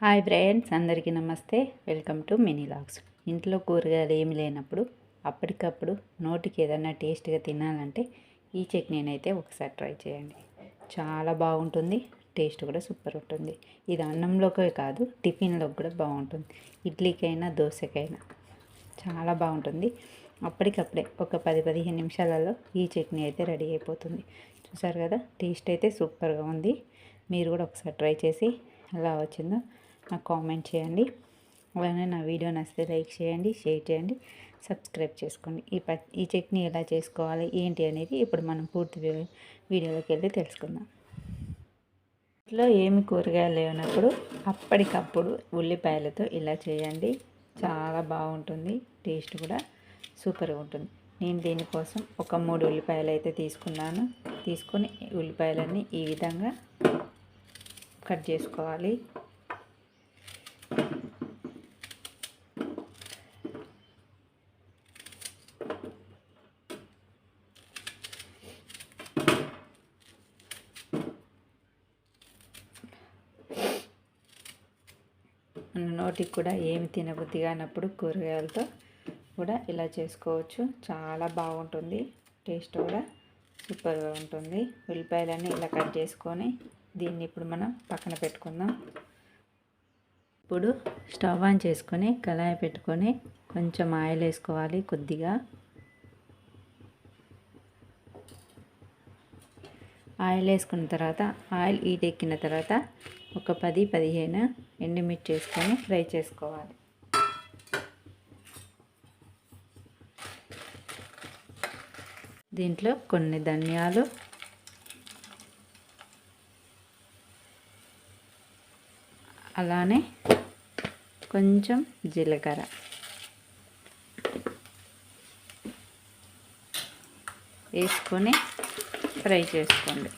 Hi friends, అందరికీ నమస్తే. Welcome to mini logs. ఇంట్లో కూరగాయలు ఏమి లేనప్పుడు అప్పటికప్పుడు నోటికి ఏదైనా టేస్ట్గా తినాలంటే ఈ చట్నీనైతే ఒకసారి ట్రై చేయండి. చాలా బాగుంటుంది, టేస్ట్ కూడా సూపర్ ఉంటుంది. ఇది అన్నంలోకే కాదు, టిఫిన్లోకి కూడా బాగుంటుంది. ఇడ్లీకైనా దోశకైనా చాలా బాగుంటుంది. అప్పటికప్పుడే ఒక 10-15 నిమిషాలలో ఈ చట్నీ అయితే రెడీ అయిపోతుంది. చూసారు కదా, టేస్ట్ అయితే సూపర్గా ఉంది. మీరు కూడా ఒకసారి ట్రై చేసి ఎలా వచ్చిందో నాకు కామెంట్ చేయండి. అలానే నా వీడియో నచ్చితే లైక్ చేయండి, షేర్ చేయండి, సబ్స్క్రైబ్ చేసుకోండి. ఈ చట్నీ ఎలా చేసుకోవాలి ఏంటి అనేది ఇప్పుడు మనం పూర్తి వీడియోలోకి వెళ్ళి తెలుసుకుందాం. ఇంట్లో ఏమి కూరగాయలు లేనప్పుడు అప్పటికప్పుడు ఉల్లిపాయలతో ఇలా చేయండి. చాలా బాగుంటుంది, టేస్ట్ కూడా సూపర్గా ఉంటుంది. నేను దీనికోసం ఒక 3 ఉల్లిపాయలు అయితే తీసుకున్నాను. తీసుకొని ఉల్లిపాయలన్నీ ఈ విధంగా కట్ చేసుకోవాలి. మన నోటికి కూడా ఏమి తినబుద్ధి కానప్పుడు కూరగాయలతో కూడా ఇలా చేసుకోవచ్చు. చాలా బాగుంటుంది, టేస్ట్ కూడా సూపర్గా ఉంటుంది. ఉల్లిపాయలన్నీ ఇలా కట్ చేసుకొని దీన్ని ఇప్పుడు మనం పక్కన పెట్టుకుందాం. ఇప్పుడు స్టవ్ ఆన్ చేసుకొని కళాయి పెట్టుకొని కొంచెం ఆయిల్ వేసుకోవాలి. కొద్దిగా ఆయిల్ వేసుకున్న తర్వాత ఆయిల్ హీట్ ఎక్కిన తర్వాత ఒక 10-15 ఎండుమిర్చి వేసుకొని ఫ్రై చేసుకోవాలి. దీంట్లో కొన్ని ధనియాలు, అలానే కొంచెం జీలకర్ర వేసుకొని ఫ్రై చేసుకోండి.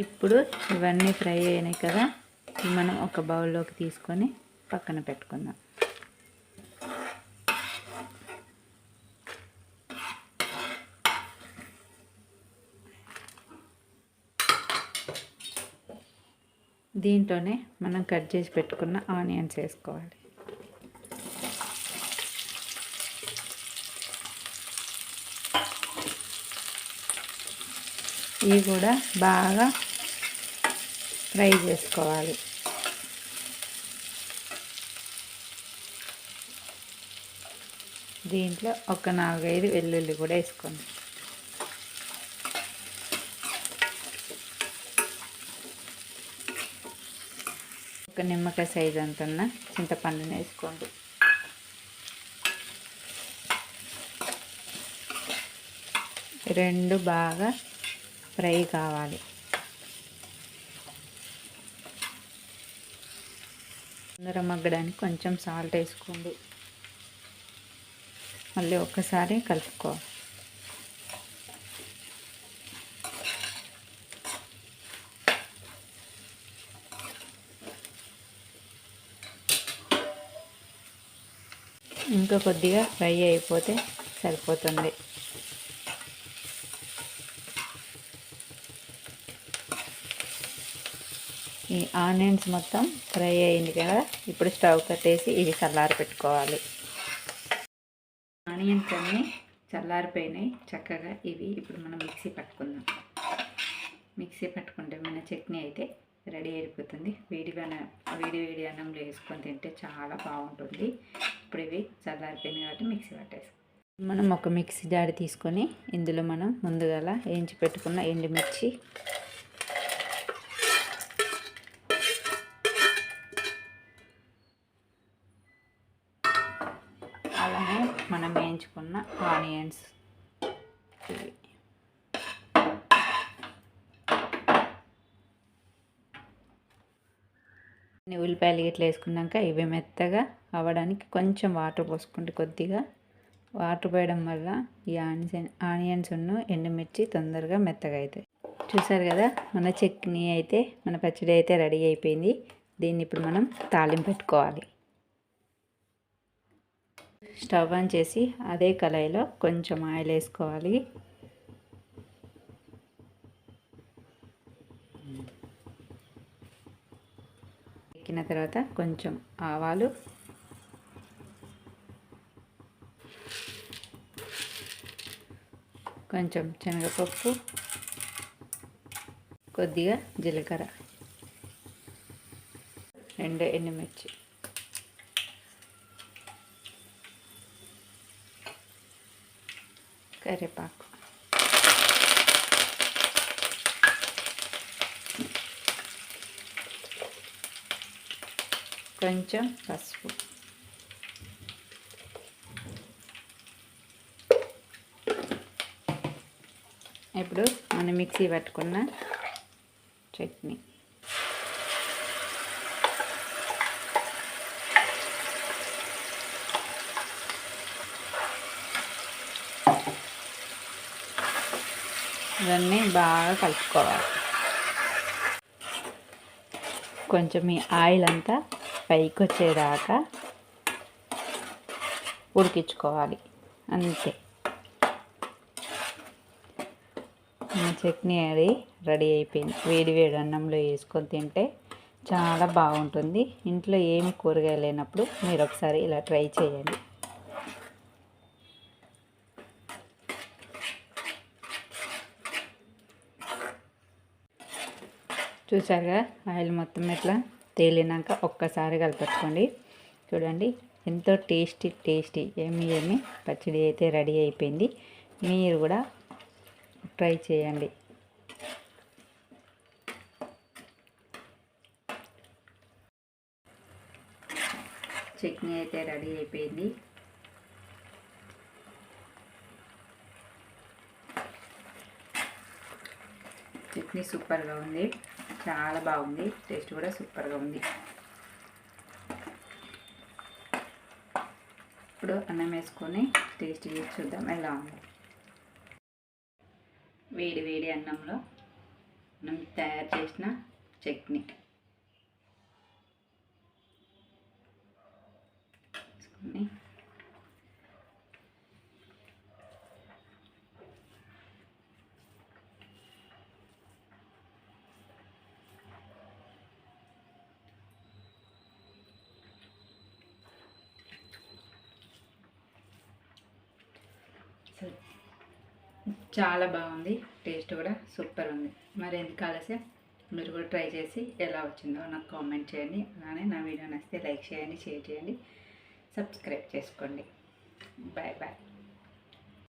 ఇప్పుడు ఇవన్నీ ఫ్రై అయినాయి కదా, మనం ఒక బౌల్లోకి తీసుకొని పక్కన పెట్టుకుందాం. దీంట్లోనే మనం కట్ చేసి పెట్టుకున్న ఆనియన్స్ వేసుకోవాలి. ఇవి కూడా బాగా ఫ్రై చేసుకోవాలి. దీంట్లో ఒక 4-5 వెల్లుల్లి కూడా వేసుకోండి. ఒక నిమ్మకాయ సైజ్ అంటున్న చింతపండుని వేసుకోండి. రెండు బాగా ఫ్రై కావాలి. తొందర మగ్గడానికి కొంచెం సాల్ట్ వేసుకోండి. మళ్ళీ ఒక్కసారి కలుపుకోవాలి. ఇంకా కొద్దిగా ఫ్రై అయిపోతే సరిపోతుంది. ఈ ఆనియన్స్ మొత్తం ఫ్రై అయింది కదా, ఇప్పుడు స్టవ్ కట్టేసి ఇవి చల్లారి పెట్టుకోవాలి. ఆనియన్స్ అన్నీ చల్లారిపోయినాయి చక్కగా. ఇవి ఇప్పుడు మనం మిక్సీ పట్టుకుందాం. మిక్సీ పట్టుకుంటే మన చట్నీ అయితే రెడీ అయిపోతుంది. వేడి అన్నంలో వేసుకొని తింటే చాలా బాగుంటుంది. ఇప్పుడు ఇవి చల్లారిపోయినాయి కాబట్టి మిక్సీ పట్టేసి మనం ఒక మిక్సీ జాడి తీసుకొని ఇందులో మనం ముందుగా వేయించి పెట్టుకున్న ఎండుమిర్చి, అలానే మనం వేయించుకున్న ఆనియన్స్, ఉల్లిపాయలు ఇట్లా వేసుకున్నాక ఇవి మెత్తగా అవ్వడానికి కొంచెం వాటర్ పోసుకుంటే, కొద్దిగా వాటర్ పోయడం వల్ల ఈ ఆనియన్స్ ఎండుమిర్చి తొందరగా మెత్తగా అవుతాయి. చూసారు కదా, మన చట్నీ అయితే, మన పచ్చడి అయితే రెడీ అయిపోయింది. దీన్ని ఇప్పుడు మనం తాలింపు పెట్టుకోవాలి. స్టవ్ ఆన్ చేసి అదే కళాయిలో కొంచెం ఆయిల్ వేసుకోవాలి. ఎక్కిన తర్వాత కొంచెం ఆవాలు, కొంచెం శనగపప్పు, కొద్దిగా జీలకర్ర, 2 ఎండుమిర్చి, కరివేపాకు, కొంచెం పసుపు, ఇప్పుడు మనం మిక్సీ పట్టుకున్న చట్నీ, ఇవన్నీ బాగా కలుపుకోవాలి. కొంచెం ఈ ఆయిల్ అంతా పైకి వచ్చేదాకా ఉడికించుకోవాలి, అంతే. చట్నీ అది రెడీ అయిపోయింది. వేడి వేడి అన్నంలో వేసుకొని తింటే చాలా బాగుంటుంది. ఇంట్లో ఏమి కూరగాయలు లేనప్పుడు మీరు ఒకసారి ఇలా ట్రై చేయండి. చూసారుగా ఆయిల్ మొత్తం ఇట్లా తేలినాక ఒక్కసారి కలుపుకోండి. చూడండి ఎంతో టేస్టీ ఏమి పచ్చడి అయితే రెడీ అయిపోయింది. మీరు కూడా ట్రై చేయండి. చట్నీ అయితే రెడీ అయిపోయింది. చట్నీ సూపర్గా ఉంది, చాలా బాగుంది. టేస్ట్ కూడా సూపర్గా ఉంది. ఇప్పుడు అన్నం వేసుకొని టేస్ట్ చేసి చూద్దాం ఎలా ఉంది. వేడి వేడి అన్నంలో మనం తయారు చేసిన చట్నీ వేసుకొని చాలా బాగుంది. టేస్ట్ కూడా సూపర్ ఉంది. మరి ఎందుకు ఆలస్యం, మీరు కూడా ట్రై చేసి ఎలా వచ్చిందో నాకు కామెంట్ చేయండి. అలానే నా వీడియో నచ్చితే లైక్ చేయండి, షేర్ చేయండి, సబ్స్క్రైబ్ చేసుకోండి. Bye bye.